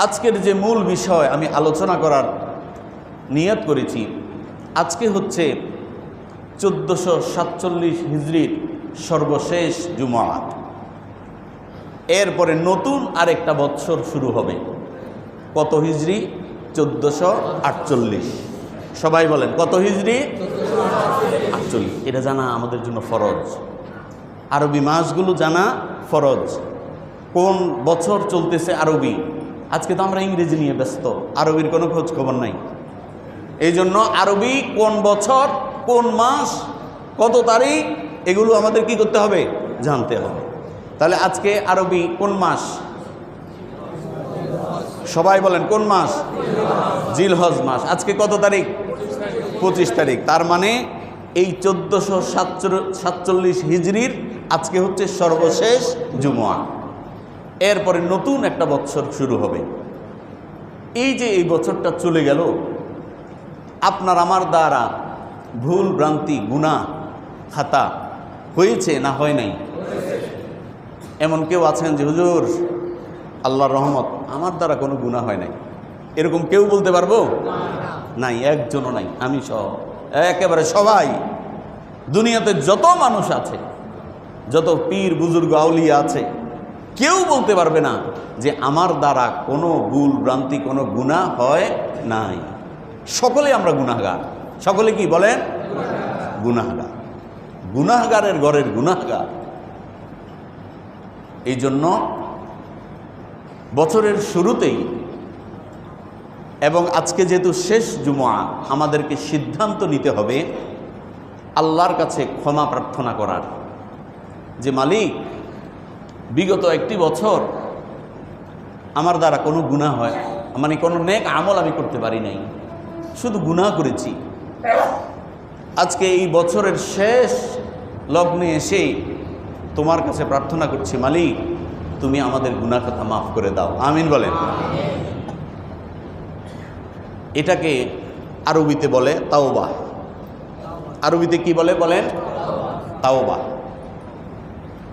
আজকের যে মূল বিষয় আমি আলোচনা করার নিয়ত করেছি, আজকে হচ্ছে 1447 হিজরির সর্বশেষ জুমআ। এরপরে নতুন আরেকটা বৎসর শুরু হবে। কত হিজরি? 1448। সবাই বলেন কত হিজরি? 48। এটা জানা আমাদের জন্য ফরজ। আরবি মাসগুলো জানা ফরজ। কোন বছর চলতেছে আরবি। আজকে তো আমরা ইংরেজি নিয়ে ব্যস্ত, আরবির কোনো খোঁজ খবর নাই। এই জন্য আরবি কোন বছর, কোন মাস, কত তারিখ, এগুলো আমাদের কি করতে হবে? জানতে হবে। তাহলে আজকে আরবি কোন মাস? সবাই বলেন কোন মাস? জিলহজ মাস। আজকে কত তারিখ? 25 তারিখ। তার মানে এই 1447 হিজরির আজকে হচ্ছে সর্বশেষ জুমআ। এরপরে নতুন একটা বছর শুরু হবে। এই যে এই বছরটা চলে গেল, আপনার আমার দ্বারা ভুল ভ্রান্তি গুনাহ খাতা হয়েছে না হয় নাই? এমন কেউ আছেন যে হুজুর আল্লাহর রহমত আমার দ্বারা কোনো গুনাহ হয় নাই, এরকম কেউ বলতে পারবো? নাই, একজনও নাই। আমি সহ একেবারে সবাই, দুনিয়াতে যত মানুষ আছে, যত পীর বুজুর্গ আউলিয়া আছে, কেউ বলতে পারবে না যে আমার দ্বারা কোনো ভুল ভ্রান্তি কোনো গুনাহ হয় নাই। সকলে আমরা গুনাহগার। সকলে কি বলেন? গুনাহগার। গুনাহগারের ঘরের গুনাহগার। এই জন্য বছরের শুরুতেই এবং আজকে যেহেতু শেষ জুমআ, আমাদেরকে সিদ্ধান্ত নিতে হবে আল্লাহর কাছে ক্ষমা প্রার্থনা করার, যে মালিক বিগত একটি বছর আমার দ্বারা কোনো গুনাহ হয়, মানে কোনো নেক আমল আমি করতে পারি নাই, শুধু গুনাহ করেছি। আজকে এই বছরের শেষ লগ্নে এসে তোমার কাছে প্রার্থনা করছি, মালিক তুমি আমাদের গুনাহ কথা মাফ করে দাও। আমিন বলেন। এটাকে আরবিতে বলে তাওবা। আরবিতে কি বলে বলেন? তাওবা।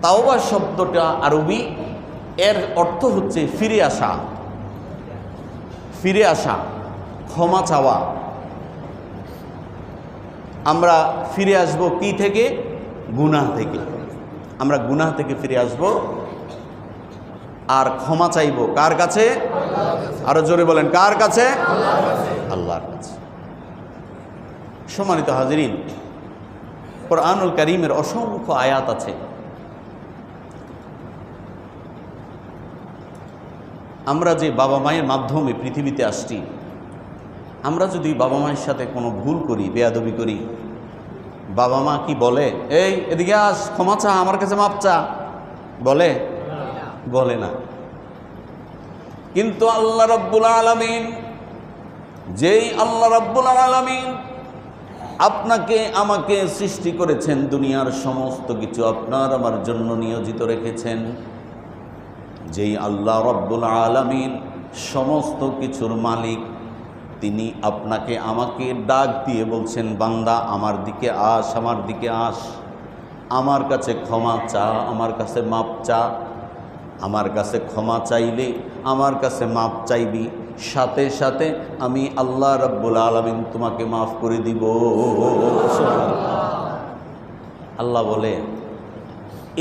তাওবা শব্দটা আরবি, এর অর্থ হচ্ছে ফিরে আসা। ফিরে আসা, ক্ষমা চাওয়া। আমরা ফিরে আসব কি থেকে? গুনাহ থেকে। আমরা গুনাহ থেকে ফিরে আসব আর ক্ষমা চাইব কার কাছে? আরো জোরে বলেন, কার কাছে? আল্লাহর কাছে। সম্মানিত হাজিরিন, কোরআনুল কারীমের অসংখ্য আয়াত আছে। আমরা যে বাবা মায়ের মাধ্যমে পৃথিবীতে আসছি, আমরা যদি বাবা মায়ের সাথে কোনো ভুল করি, বেয়াদবি করি, বাবা মা কি বলে? এই এদিকে আস, ক্ষমা চা, আমার কাছে মাপ চা, বলে? বলে না। কিন্তু আল্লাহ রাব্বুল আলামিন, যেই আল্লাহ রাব্বুল আলামিন আপনাকে আমাকে সৃষ্টি করেছেন, দুনিয়ার সমস্ত কিছু আপনার আমার জন্য নিয়োজিত রেখেছেন, যেই আল্লাহ রাব্বুল আলামিন সমস্ত কিছুর মালিক, তিনি আপনাকে আমাকে ডাক দিয়ে বলছেন, বান্দা আমার দিকে আস, আমার দিকে আস, আমার কাছে ক্ষমা চা, আমার কাছে মাপ চা। আমার কাছে ক্ষমা চাইলে, আমার কাছে মাপ চাইবি, সাথে সাথে আমি আল্লাহ রাব্বুল আলামিন তোমাকে মাফ করে দিব। আল্লাহ বলে।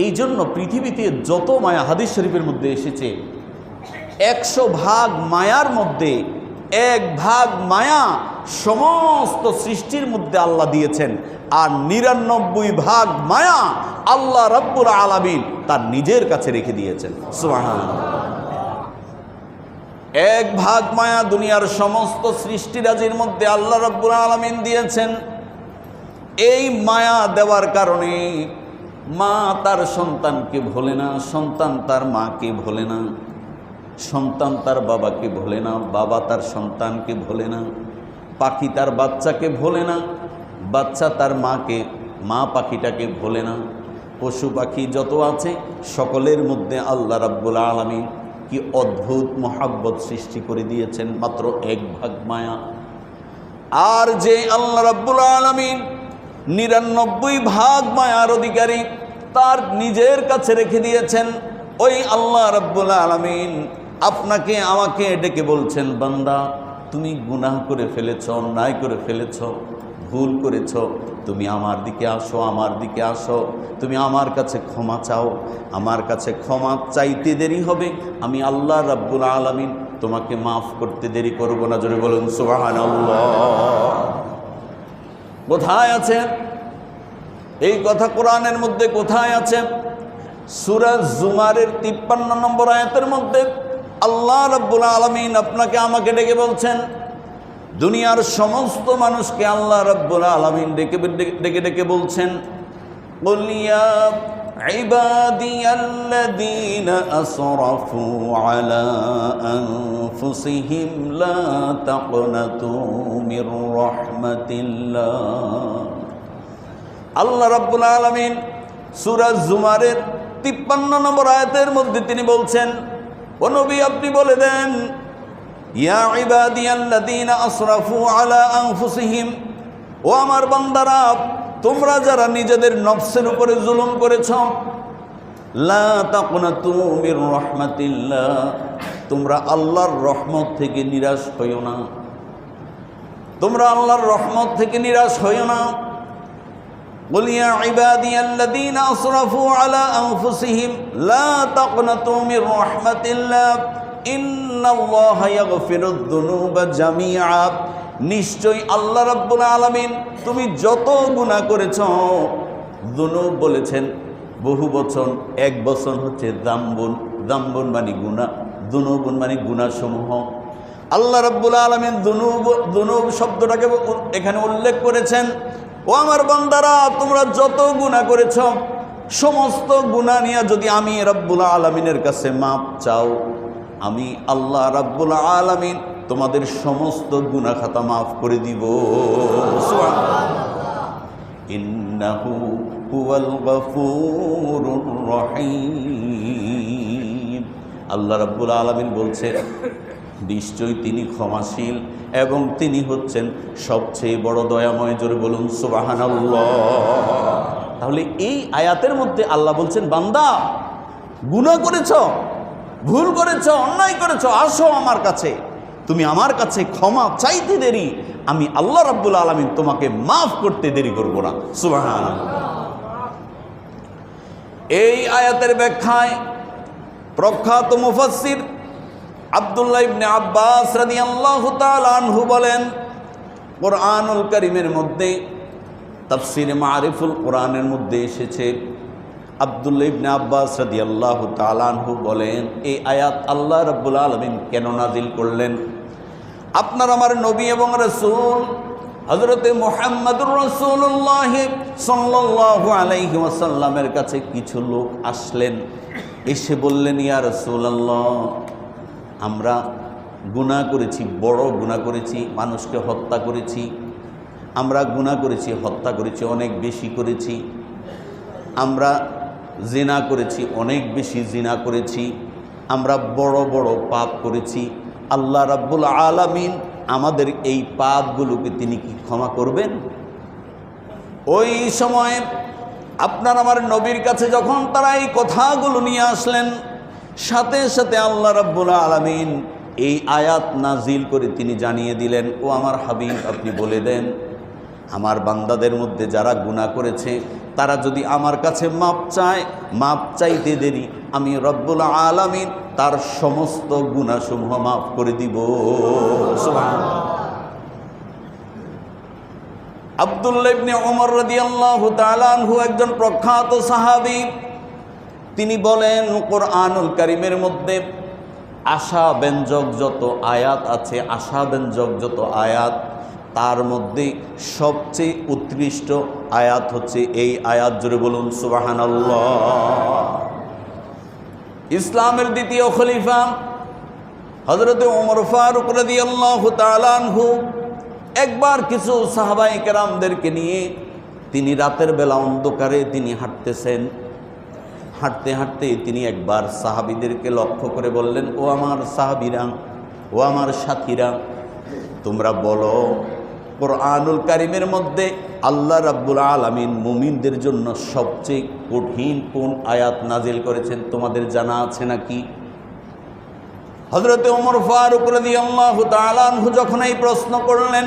এই জন্য পৃথিবীতে যত মায়া, হাদিস শরীফের মধ্যে এসেছে, 100 ভাগ মায়ার মধ্যে 1 ভাগ মায়া সমস্ত সৃষ্টির মধ্যে আল্লাহ দিয়েছেন, আর 99 ভাগ মায়া আল্লাহ রাব্বুল আলামিন তার নিজের কাছে রেখে দিয়েছেন। সুবহানাল্লাহ। 1 ভাগ মায়া দুনিয়ার সমস্ত সৃষ্টিরাজির মধ্যে আল্লাহ রাব্বুল আলামিন দিয়েছেন। এই মায়া দেওয়ার কারণে মা তার সন্তানকে ভোলে না, সন্তান তার মাকে ভোলে না, সন্তান তার বাবাকে ভোলে না, বাবা তার সন্তানকে ভোলে না, পাখি তার বাচ্চাকে ভোলে না, বাচ্চা তার মাকে, মা পাখিটাকে ভোলে না। পশু পাখি যত আছে সকলের মধ্যে আল্লাহ রাব্বুল আলামিন কি অদ্ভুত মহাব্বত সৃষ্টি করে দিয়েছেন, মাত্র 1 ভাগ মায়া। আর যে আল্লাহ রাব্বুল আলামিন 99 ভাগ মায়ার অধিকারী, তার নিজের কাছে রেখে দিয়েছেন, ওই আল্লাহ রাব্বুল আলামিন আপনাকে আমাকে ডেকে বলছেন, বান্দা তুমি গুনাহ করে ফেলেছ, অন্যায় করে ফেলেছ, ভুল করেছ, তুমি আমার দিকে আসো, আমার দিকে আসো, তুমি আমার কাছে ক্ষমা চাও। আমার কাছে ক্ষমা চাইতে দেরি হবে, আমি আল্লাহ রাব্বুল আলামিন তোমাকে মাফ করতে দেরি করব না। জোরে বলুন সুবহানাল্লাহ। কোথায় আছে এই কথা? কোরআনের মধ্যে কোথায় আছে? সূরা জুমারের 53 নম্বর আয়াতের মধ্যে আল্লাহ রাব্বুল আলামিন আপনাকে আমাকে ডেকে বলছেন, দুনিয়ার সমস্ত মানুষকে আল্লাহ রাব্বুল আলামিন ডেকে ডেকে বলছেন, কুল ইয়া ইবাদিয়াল্লাযীনা আসরাফু আলা আনফুসিহিম লা তাকনাতু মির রাহমাতিল্লাহ। আল্লাহ রাব্বুল আলামিন সূরা জুমারের 53 নম্বর আয়াতের মধ্যে তিনি বলছেন, ও নবী আপনি বলে দেন, ইয়া ইবাদিয়াল্লাযীনা আসরাফু আলা আনফুসিহিম, ও আমার বান্দারা, তোমরা যারা নিজেদের নফসের উপরে জুলুম করেছ, লা তাকনাতু মির রাহমাতিল্লাহ, তোমরা আল্লাহর রহমত থেকে নিরাশ হইও না, তোমরা আল্লাহর রহমত থেকে নিরাশ হইও না। قل يا عبادي الذين أسرفوا على أنفسهم لا تقنطوا من رحمة الله إن الله يغفر الذنوب جميعا। নিশ্চয় আল্লাহ রাব্বুল আলামিন তুমি যত গুনাহ করেছো, যুনুব বলেছেন বহু বচন, এক বচন হচ্ছে যামবুন, যামবুন মানে গুনাহ, যুনুবুন মানে গুনাহসমূহ। আল্লাহ রাব্বুল আলামিন যুনুব শব্দটাকে এখানে উল্লেখ করেছেন, ও আমার বান্দারা, তোমরা যত গুনাহ করেছ, সমস্ত গুনাহ নিয়ে যদি আমি রাব্বুল আলামিনের কাছে মাপ চাও, আমি আল্লাহ রাব্বুল আলামিন তোমাদের সমস্ত গুনাহ খাতা মাফ করে দিব। ইন্নাহু হুয়াল গফুরুর রহিম। আল্লাহ রাব্বুল আলামিন বলছেন, নিশ্চয়ই তিনি ক্ষমাশীল এবং তিনি হচ্ছেন সবচেয়ে বড় দয়াময়। জোরে বলুন সুবহানাল্লাহ। তাহলে এই আয়াতের মধ্যে আল্লাহ বলছেন, বান্দা গুনাহ করেছ, ভুল করেছ, অন্যায় করেছ, আসো আমার কাছে, তুমি আমার কাছে ক্ষমা চাইতে দেরি, আমি আল্লাহ রাব্বুল আলামিন তোমাকে মাফ করতে দেরি করব না। সুবহানাল্লাহ। এই আয়াতের ব্যাখ্যায় প্রখ্যাত মুফাসসির আব্দুল্লাহ ইবনে আব্বাস রাদিয়াল্লাহু তাআলা আনহু বলেন, কোরআনুল কারীমের মধ্যে তাফসীরে মারিফুল কোরআনের মধ্যে এসেছে, আব্দুল্লাহ ইবনে আব্বাস রাদিয়াল্লাহু তাআলা আনহু বলেন, এই আয়াত আল্লাহ রাব্বুল আলামিন কেন নাজিল করলেন? আপনার আমার নবী এবং রাসূল হযরতে মুহাম্মদুর রাসূলুল্লাহ সাল্লাল্লাহু আলাইহি ওয়াসাল্লামের কাছে কিছু লোক আসলেন, এসে বললেন, ইয়া রাসূলুল্লাহ, আমরা গুনাহ করেছি, বড় গুনাহ করেছি, মানুষকে হত্যা করেছি, আমরা গুনাহ করেছি, হত্যা করেছি, অনেক বেশি করেছি, আমরা জিনা করেছি, অনেক বেশি জিনা করেছি, আমরা বড় বড় পাপ করেছি। আল্লাহ রাব্বুল আলামিন আমাদের এই পাপগুলোকে তিনি কি ক্ষমা করবেন? ওই সময় আপনার আমার নবীর কাছে যখন তারা এই কথাগুলো নিয়ে আসলেন, সাথে সাথে আল্লাহ রাব্বুল আলামিন এই আয়াত নাজিল করে তিনি জানিয়ে দিলেন, ও আমার হাবিব, আপনি বলে দেন, আমার বান্দাদের মধ্যে যারা গুনাহ করেছে তারা যদি আমার কাছে মাপ চায়, মাপ চাইতে দেরি, আমি রব্বুল আলামিন তার সমস্ত গুনাহসমূহ মাফ করে দিব। সুবহানাল্লাহ। আব্দুল্লাহ ইবনে ওমর রাদিয়াল্লাহু তাআলা আনহু একজন প্রখ্যাত সাহাবী, তিনি বলেন, কোরআনুল কারীমের মধ্যে আশাব্যঞ্জক যত আয়াত আছে, আশাব্যঞ্জক যত আয়াত, তার মধ্যে সবচেয়ে উৎকৃষ্ট আয়াত হচ্ছে এই আয়াত। জোরে বলুন সুবহানাল্লাহ। ইসলামের দ্বিতীয় খলিফা হযরতে ওমর ফারুক রাদিয়াল্লাহু তাআলা আনহু একবার কিছু সাহাবায়ে কেরামদেরকে নিয়ে তিনি রাতের বেলা অন্ধকারে তিনি হাঁটতেছেন। হাঁটতে হাঁটতে তিনি একবার সাহাবীদেরকে লক্ষ্য করে বললেন, ও আমার সাহাবীরা, ও আমার সাথীরা, তোমরা বলো, কোরআনুল কারীমের মধ্যে আল্লাহ রাব্বুল আলামিন মুমিনদের জন্য সবচেয়ে কঠিন কোন আয়াত নাজিল করেছেন তোমাদের জানা আছে নাকি? হযরত ওমর ফারুক রাদিয়াল্লাহু তাআলা আনহু যখন এই প্রশ্ন করলেন,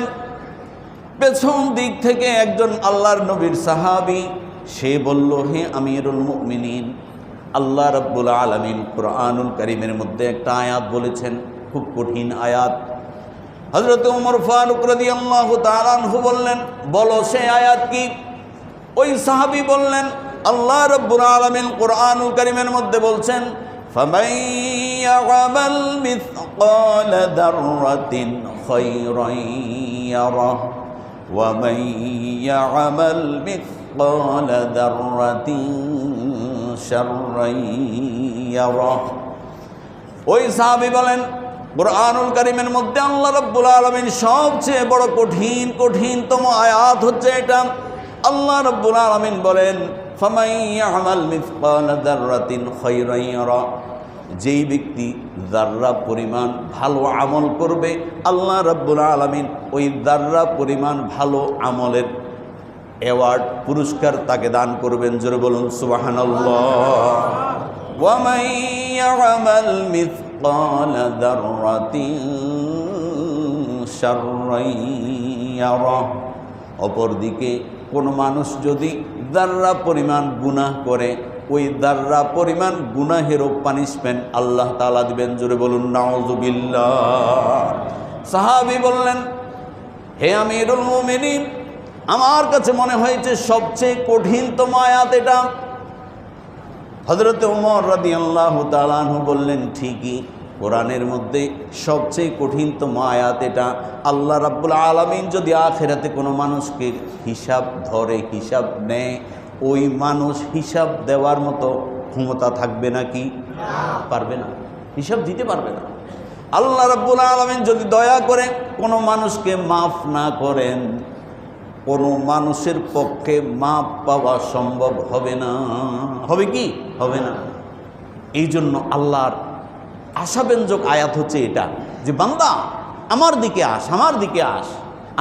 পেছন দিক থেকে একজন আল্লাহর নবীর সাহাবী সে বলল, হে আমিরুল মুমিনিন, আল্লাহ রাব্বুল আলামিন কুরআনুল কারীমের মধ্যে একটা আয়াত বলেছেন, খুব কঠিন আয়াত। হযরত ওমর ফারুক রাদিয়াল্লাহু তাআলা আনহু বললেন, বলো সে আয়াত কি? ওই সাহাবী বললেন, আল্লাহ রাব্বুল আলামিন কুরআনুল কারীমের মধ্যে বলছেন, ফামান ইয়া'মাল মিসকালা দাররাতিন খায়রান ইয়ারাহ ওয়া মান ইয়া'মাল মিসকালা দাররাতিন শাররান ইয়ারাহ। ওই সাহাবী বলেন, কুরআনুল কারীমের মধ্যে আল্লাহ রাব্বুল আলামিন সবচেয়ে বড় কঠিনতম আয়াত হচ্ছে এটা। আল্লাহ রাব্বুল আলামিন বলেন, ফামান ইয়া'মাল মিসকালা দাররাতিন খায়রান ইয়ারা, যেই ব্যক্তি যাররা পরিমাণ ভালো আমল করবে, আল্লাহ রাব্বুল আলামিন ওই যাররা পরিমাণ ভালো আমলের অ্যাওয়ার্ড পুরস্কার তাকে দান করবেন। জোরে বলুন সুবহানাল্লাহ। ওয়া মান ইয়া'মাল মিসকালা দাররাতিন শাররান ইয়ারা, অপরদিকে কোনো মানুষ যদি যাররা পরিমাণ গুনাহ করে, ওই যাররা পরিমাণ গুনাহেরও পানিশমেন্ট আল্লাহ তাআলা দিবেন। জোরে বলুন নাউযুবিল্লাহ। সাহাবী বললেন, হে আমিরুল মুমিনিন, আমার কাছে মনে হয়েছে সবচেয়ে কঠিনতম আয়াত এটা। হযরত ওমর রাদিয়াল্লাহু তাআলা আনহু বললেন, ঠিকই, কোরআনের মধ্যে সবচেয়ে কঠিনতম আয়াত এটা। আল্লাহ রাব্বুল আলামিন যদি আখিরাতে কোনো মানুষকে হিসাব ধরে, হিসাব নেয়, ওই মানুষ হিসাব দেওয়ার মতো ক্ষমতা থাকবে নাকি? পারবে না, হিসাব দিতে পারবে না। আল্লাহ রাব্বুল আলামিন যদি দয়া করে কোনো মানুষকে মাফ না করেন, কোনো মানুষের পক্ষে মাপ পাওয়া সম্ভব হবে না। হবে কি? হবে না। এই জন্য আল্লাহর আশাব্যঞ্জক আয়াত হচ্ছে এটা, যে বান্দা আমার দিকে আস, আমার দিকে আস,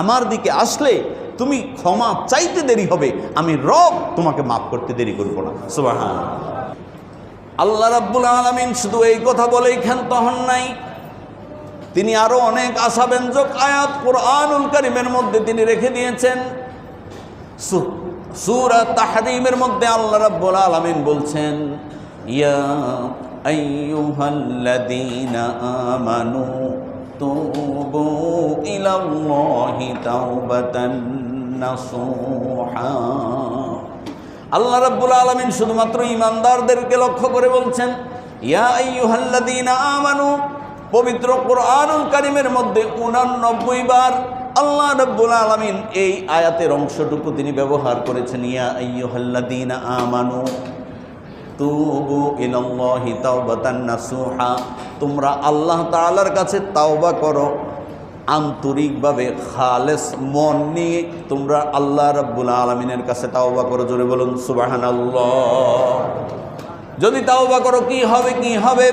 আমার দিকে আসলে তুমি ক্ষমা চাইতে দেরি হবে, আমি রব তোমাকে মাফ করতে দেরি করব না। সুবহানাল্লাহ। আল্লাহ রাব্বুল আলামিন শুধু এই কথা বলেই ক্ষান্ত হন নাই, তিনি আরো অনেক আশাব্যঞ্জক আয়াত কুরআনুল কারীমের মধ্যে তিনি রেখে দিয়েছেন। সূরা তাহরীমের মধ্যে আল্লাহ রাব্বুল আলামিন বলছেন, ইয়া আইয়ুহাল্লাযীনা আমানু তুবু ইলাল্লাহি তাওবাতান নাসুহা। আল্লাহ রাব্বুল আলামিন শুধুমাত্র ঈমানদারদেরকে লক্ষ্য করে বলছেন, ইয়া আইয়ুহাল্লাযীনা আমানু। পবিত্র কুরআনুল কারীমের মধ্যে 89 বার আল্লাহ রাব্বুল আলামিন এই আয়াতের অংশটুকু তিনি ব্যবহার করেছেন, ইয়া আইয়ুহাল্লাযীনা আমানু তুবু ইলাল্লাহি তাওবাতান নাসুহা। তোমরা আল্লাহ তাআলার কাছে তাওবা করো, আন্তরিকভাবে খালেস মন নিয়ে তোমরা আল্লাহ রাব্বুল আলামিনের কাছে তাওবা করো। জোরে বলুন সুবহানাল্লাহ। যদি তাওবা করো কি হবে? কি হবে?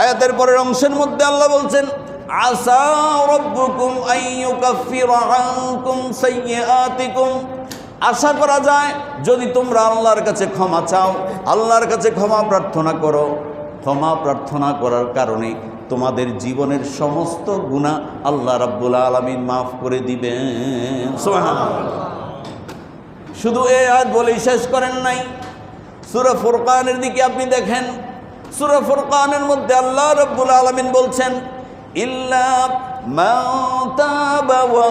আয়াতের পরের অংশের মধ্যে আল্লাহ বলছেন, আসা রাব্বুকুম আইয়ুকাফিরা আনকুম সাইয়্যাতিকুম। আশা করা যায় যদি তোমরা আল্লাহর কাছে ক্ষমা চাও, আল্লাহর কাছে ক্ষমা প্রার্থনা করো, ক্ষমা প্রার্থনা করার কারণে তোমাদের জীবনের সমস্ত গুনাহ আল্লাহ রাব্বুল আলামিন মাফ করে দিবেন। সুবহানাল্লাহ। শুধু এই আয়াত বলেই শেষ করেন নাই, সূরা ফুরকানের দিকে আপনি দেখেন, সূরা ফুরকানের মধ্যে আল্লাহ রাব্বুল আলামিন বলছেন, ইল্লা মান তাবা ওয়া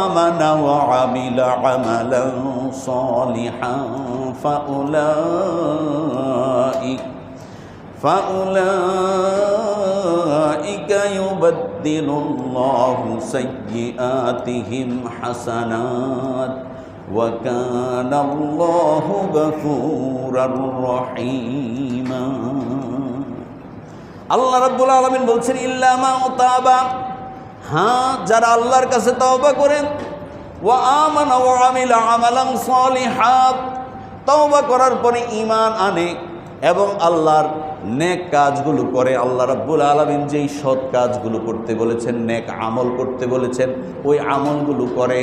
আমানা ওয়া আমিলা আমালান সালিহান ফাউলাইকা ইউবাদদিলুল্লাহু সাইয়্যাতিহিম হাসানাত ওয়া কানাল্লাহু গফুরার রহিমা। আল্লাহ রাব্বুল আলামিন বলছেন, ইল্লা মা তাবা, হ্যাঁ যারা আল্লাহর কাছে তওবা করেন, ওয়া আমানা ওয়া আমিলা আমালান সালিহাত, তওবা করার পরে ঈমান আনে এবং আল্লাহর নেক কাজগুলো করে। আল্লাহ রাব্বুল আলামিন যেই সৎ কাজগুলো করতে বলেছেন, নেক আমল করতে বলেছেন, ওই আমলগুলো করে।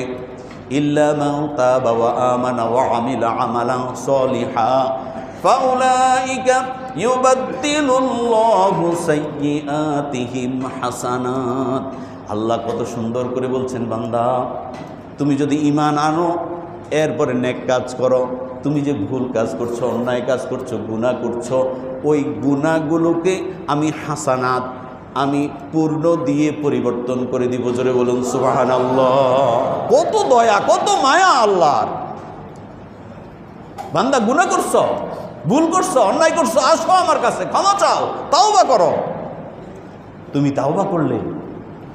ইল্লা মা তাবা ওয়া আমানা ওয়া আমিলা আমালান সালিহা ফাউলাইকা ইউবাদদিলুল্লাহু সাইয়্যাতিহিম হাসানাত। আল্লাহ কত সুন্দর করে বলছেন, বান্দা তুমি যদি ঈমান আনো, এরপরে নেক কাজ করো, তুমি যে ভুল কাজ করছো, অন্যায় কাজ করছো, গুনাহ করছো, ওই গুনাহগুলোকে আমি হাসানাত, আমি পূর্ণ দিয়ে পরিবর্তন করে দিব। জোরে বলুন সুবহানাল্লাহ। কত দয়া, কত মায়া আল্লাহর। বান্দা গুনাহ করছো, ভুল করছো, অন্যায় করছো, আসো আমার কাছে, ক্ষমা চাও, তাওবা করো। তুমি তাওবা করলে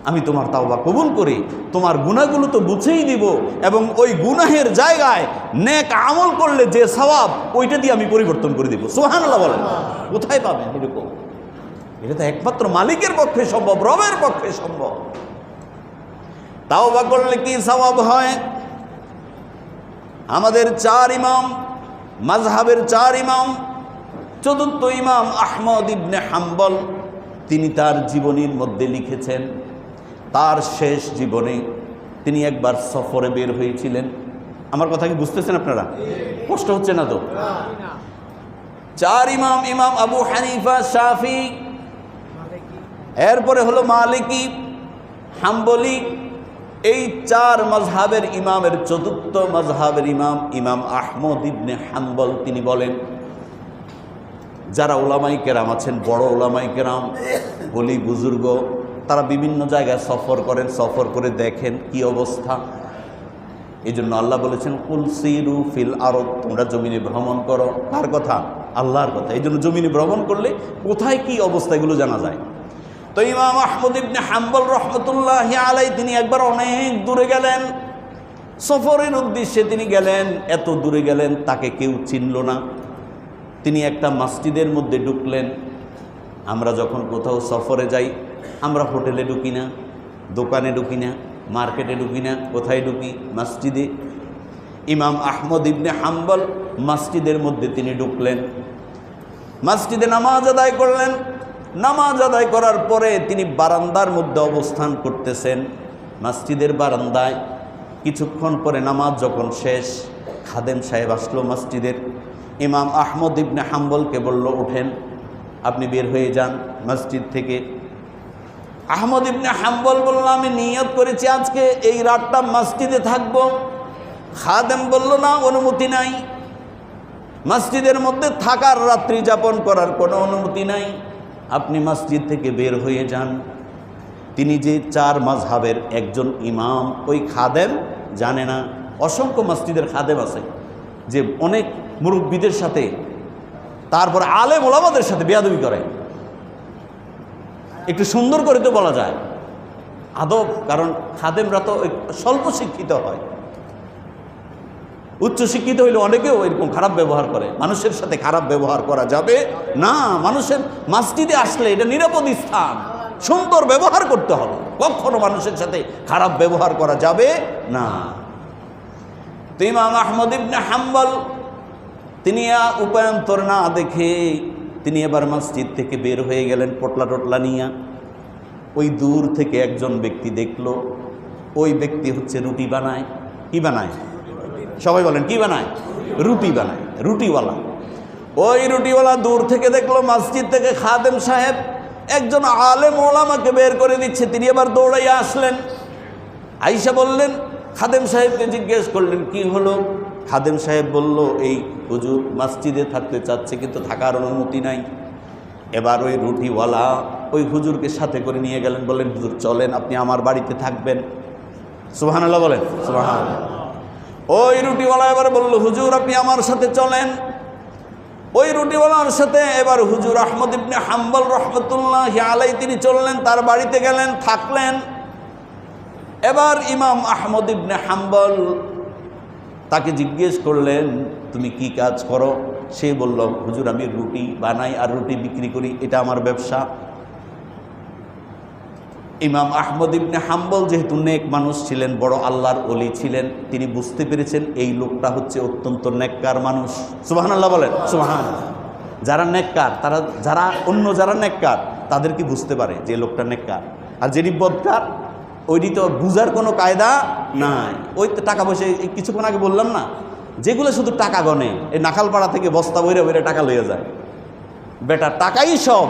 আমি তোমার তাওবা কবুল করি, তোমার গুনাহগুলো তো মুছেই দিব, এবং ওই গুনাহের জায়গায় নেক আমল করলে যে সওয়াব, ওইটা দিয়ে আমি পরিবর্তন করে দিব। সুবহানাল্লাহ বলেন। কোথায় পাবেন এরকম? এটা তো একমাত্র মালিকের পক্ষে সম্ভব, রবের পক্ষে সম্ভব। তাওবা করলে কি সওয়াব হয়? আমাদের 4 ইমাম, মাযহাবের 4 ইমাম, চতুর্থ ইমাম আহমদ ইবনে হাম্বল, তিনি তার জীবনীর মধ্যে লিখেছেন, তার শেষ জীবনে তিনি একবার সফরে বের হয়েছিলেন। আমার কথা কি বুঝতেছেন আপনারা? কষ্ট হচ্ছে না তো? 4 ইমাম, ইমাম আবু হানিফা, শাফি, এরপরে হলো মালিকি, হাম্বলি, এই 4 মাযহাবের ইমামের চতুর্থ মাযহাবের ইমাম, ইমাম আহমদ ইবনে হাম্বল, তিনি বলেন, যারা ওলামায়ে কেরাম আছেন, বড় ওলামায়ে কেরাম, ওলি বুজুর্গ, তারা বিভিন্ন জায়গায় সফর করেন, সফর করে দেখেন কি অবস্থা। এই জন্য আল্লাহ বলেছেন, কুল সিরু ফিল আরদ, তোমরা জমিনে ভ্রমণ করো। কার কথা? আল্লাহর কথা। এই জন্য জমিনে ভ্রমণ করলে কোথায় কি অবস্থা এগুলো জানা যায়। তো ইমাম আহমদ ইবনে হাম্বল রহমতুল্লাহি আলাইহি, তিনি একবার অনেক দূরে গেলেন, সফরের উদ্দেশ্যে তিনি গেলেন, এত দূরে গেলেন, তাকে কেউ চিনল না। তিনি একটা মসজিদের মধ্যে ঢুকলেন। আমরা যখন কোথাও সফরে যাই, আমরা হোটেলে ঢুকি না, দোকানে ঢুকি না, মার্কেটে ঢুকি না, কোথায় ঢুকি? মসজিদে। ইমাম আহমদ ইবনে হাম্বল মসজিদের মধ্যে তিনি ঢুকলেন, মসজিদে নামাজ আদায় করলেন। নামাজ আদায় করার পরে তিনি বারান্দার মধ্যে অবস্থান করতেছেন, মসজিদের বারান্দায়। কিছুক্ষণ পরে নামাজ যখন শেষ, খাদেম সাহেব আসলো মসজিদের। ইমাম আহমদ ইবনে হাম্বলকে বলল, ওঠেন, আপনি বের হয়ে যান মসজিদ থেকে। আহমদ ইবনে হাম্বল বলল, আমি নিয়ত করেছি আজকে এই রাতটা মসজিদে থাকব। খাদেম বলল, না, অনুমতি নাই, মসজিদের মধ্যে থাকার, রাত্রি যাপন করার কোনো অনুমতি নাই, আপনি মসজিদ থেকে বের হয়ে যান। তিনি যে 4 মাযহাবের একজন ইমাম, ওই খাদেম জানে না। অসংখ্য মসজিদের খাদেম আছে যে অনেক মুরব্বীদের সাথে, তারপর আলেম ওলামাদের সাথে বেয়াদবি করে। একটু সুন্দর করে তো বলা যায় আদব, কারণ খাদেমরা তো স্বল্প শিক্ষিত হয়। উচ্চ শিক্ষিত হইলে অনেকেও এরকম খারাপ ব্যবহার করে। মানুষের সাথে খারাপ ব্যবহার করা যাবে না। মানুষের মসজিদে আসলে এটা নিরাপদ স্থান, সুন্দর ব্যবহার করতে হবে, কখনো মানুষের সাথে খারাপ ব্যবহার করা যাবে না। তো ইমাম আহমদ ইবনে হাম্বল তিনি উপায়ন্তর না দেখে তিনি এবার মসজিদ থেকে বের হয়ে গেলেন পটলা টটলা নিয়ে। ওই দূর থেকে একজন ব্যক্তি দেখলো, ওই ব্যক্তি হচ্ছে রুটি বানায়। কি বানায়? সবাই বলেন, কি বানায়? রুটি বানায়, রুটিওয়ালা। ওই রুটিওয়ালা দূর থেকে দেখলো মসজিদ থেকে খাদেম সাহেব একজন আলেম ওলামাকে বের করে দিচ্ছে। তিনি এবার দৌড়াইয়া আসলেন, আইসা বললেন, খাদেম সাহেবকে জিজ্ঞেস করলেন, কি হলো? খাদেম সাহেব বলল, এই হুজুর মসজিদে থাকতে চাচ্ছে কিন্তু থাকার অনুমতি নাই। এবার ওই রুটিওয়ালা ওই হুজুরকে সাথে করে নিয়ে গেলেন, বললেন, হুজুর চলেন, আপনি আমার বাড়িতে থাকবেন। সুবহানাল্লাহ বলেন, সুবহানাল্লাহ। ওই রুটিওয়ালা এবার বলল, হুজুর আপনি আমার সাথে চলেন। ওই রুটিওয়ালার সাথে এবার হুজুর আহমদ ইবনে হাম্বল রহমতুল্লাহি আলাইহি তিনি চললেন, তার বাড়িতে গেলেন, থাকলেন। এবার ইমাম আহমদ ইবনে হাম্বল তাকে জিজ্ঞেস করলেন, তুমি কি কাজ করো? সে বলল, হুজুর আমি রুটি বানাই আর রুটি বিক্রি করি, এটা আমার ব্যবসা। ইমাম আহমদ ইবনে হাম্বল যেহেতু নেক মানুষ ছিলেন, বড় আল্লাহর ওলি ছিলেন, তিনি বুঝতে পেরেছেন এই লোকটা হচ্ছে অত্যন্ত নেককার মানুষ। সুবহানাল্লাহ বলেন, সুবহানাল্লাহ। যারা নেককার, তারা যারা অন্য যারা নেককার তাদের কি বুঝতে পারে যে লোকটা নেককার, আর যিনি বদকার ওইটি তো বুঝার কোনো কায়দা নাই। ওই তো টাকা পয়সা কিছুক্ষণ আগে বললাম না, যেগুলো শুধু টাকা গনে, এই নাখালপাড়া থেকে বস্তা বইরে বইরে টাকা লইয়া যায়। বেটা টাকাই সব।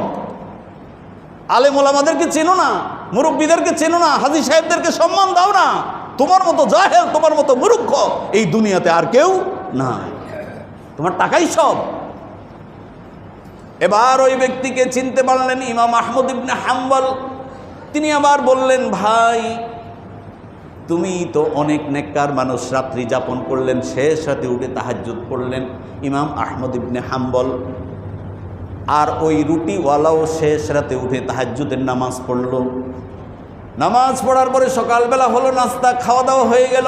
আলেম ওলামাদেরকে চেনো না, মুরব্বীদেরকে চেনো না, হাজী সাহেবদেরকে সম্মান দাও না। তোমার মতো জাহেল, তোমার মতো মূর্খ এই দুনিয়াতে আর কেউ না। তোমার টাকাই সব। এবার ওই ব্যক্তিকে চিনতে পারলেন ইমাম আহমদ ইবনে হাম্বল। তিনি আবার বললেন, ভাই তুমি তো অনেক নেককার মানুষ, রাত্রি যাপন করলেন, শেষ রাতে উঠে তাহাজ্জুদ পড়লেন। ইমাম আহমদ ইবনে হাম্বল আর ওই রুটিওয়ালাও শেষ রাতে উঠে তাহাজ্জুদের নামাজ পড়ল। নামাজ পড়ার পরে সকালবেলা হলো, নাস্তা খাওয়া দাওয়া হয়ে গেল।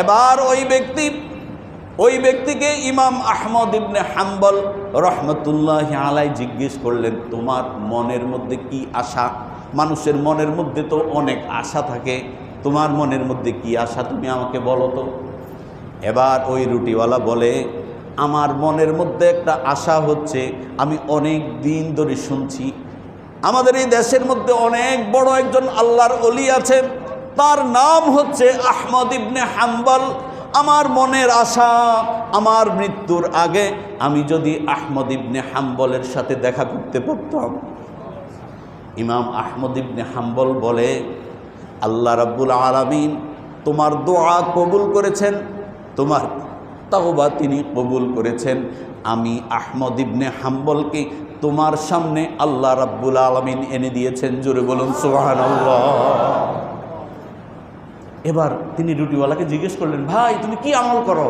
এবার ওই ব্যক্তিকে ইমাম আহমদ ইবনে হাম্বল রহমতুল্লাহি আলাইহি জিজ্ঞেস করলেন, তোমার মনের মধ্যে কি আশা? মানুষের মনের মধ্যে তো অনেক আশা থাকে, তোমার মনের মধ্যে কি আশা তুমি আমাকে বলো তো। এবার ওই রুটিওয়ালা বলে, আমার মনের মধ্যে একটা আশা হচ্ছে, আমি অনেক দিন ধরে শুনছি আমাদের এই দেশের মধ্যে অনেক বড় একজন আল্লাহর ওলি আছেন, তার নাম হচ্ছে আহমদ ইবনে হাম্বল। আমার মনের আশা, আমার মৃত্যুর আগে আমি যদি আহমদ ইবনে হাম্বলের সাথে দেখা করতে পারতাম। ইমাম আহমদ ইবনে হাম্বল বলে, আল্লাহ রাব্বুল আলামিন তোমার দোয়া কবুল করেছেন, তোমার তাওবা তিনি কবুল করেছেন। আমি আহমদ ইবনে হাম্বলকে তোমার সামনে আল্লাহ রাব্বুল আলামিন এনে দিয়েছেন। জোরে বলুন সুবহানাল্লাহ। এবার তিনি রুটিওয়ালাকে জিজ্ঞেস করলেন, ভাই তুমি কি আমল করো?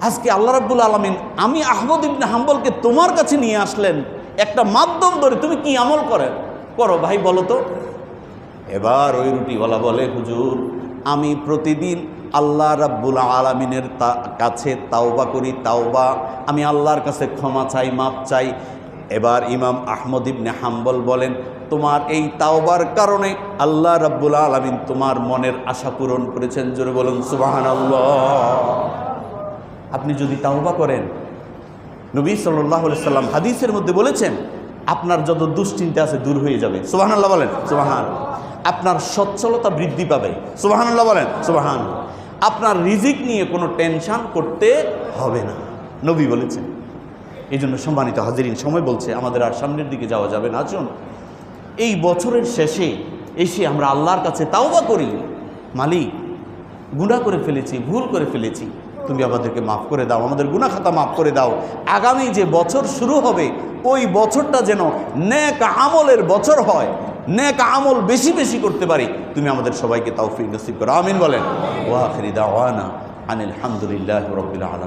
আজকে আল্লাহ রাব্বুল আলামিন আমি আহমদ ইবনে হাম্বলকে তোমার কাছে নিয়ে আসলেন, একটা মাধ্যম ধরে তুমি কি আমল করো ভাই বলো তো। এবার ওই রুটিওয়ালা বলে, হুজুর আমি প্রতিদিন আল্লাহ রাব্বুল আলামিনের কাছে তাওবা করি, তাওবা আমি আল্লাহর কাছে ক্ষমা চাই, মাপ চাই। এবার ইমাম আহমদ ইবনে হাম্বল বলেন, তোমার এই তাওবার কারণে আল্লাহ রাব্বুল আলামিন তোমার মনের আশা পূরণ করেছেন। জোরে বলুন সুবহানাল্লাহ। আপনি যদি তাওবা করেন, নবী সাল্লাল্লাহু আলাইহি সাল্লাম হাদিসের মধ্যে বলেছেন, আপনার যত দুশ্চিন্তা আছে দূর হয়ে যাবে। সুবহানাল্লাহ বলেন, সুবহানাল্লাহ। আপনার সচ্ছলতা বৃদ্ধি পাবে। সুবহানাল্লাহ বলেন, সুবহানাল্লাহ। আপনার রিজিক নিয়ে কোনো টেনশন করতে হবে না, নবী বলেছেন। এই জন্য সম্মানিত হাজিরিন, সময় বলছে আমাদের আর সামনের দিকে যাওয়া যাবে না। আসুন এই বছরের শেষে এসে আমরা আল্লাহর কাছে তাওবা করি, মালিক গুনাহ করে ফেলেছি, ভুল করে ফেলেছি, তুমি আমাদেরকে মাফ করে দাও, আমাদের গুনাহ খাতা মাফ করে দাও। আগামী যে বছর শুরু হবে ওই বছরটা যেন নেক আমলের বছর হয়, নেক আমল বেশি বেশি করতে পারি। তুমি আমাদের সবাইকে তৌফিক নসিব করো, আমিন বলেন। ওয়া আখিরি দাওয়ানা আনিল হামদুলিল্লাহি রাব্বিল আলামিন।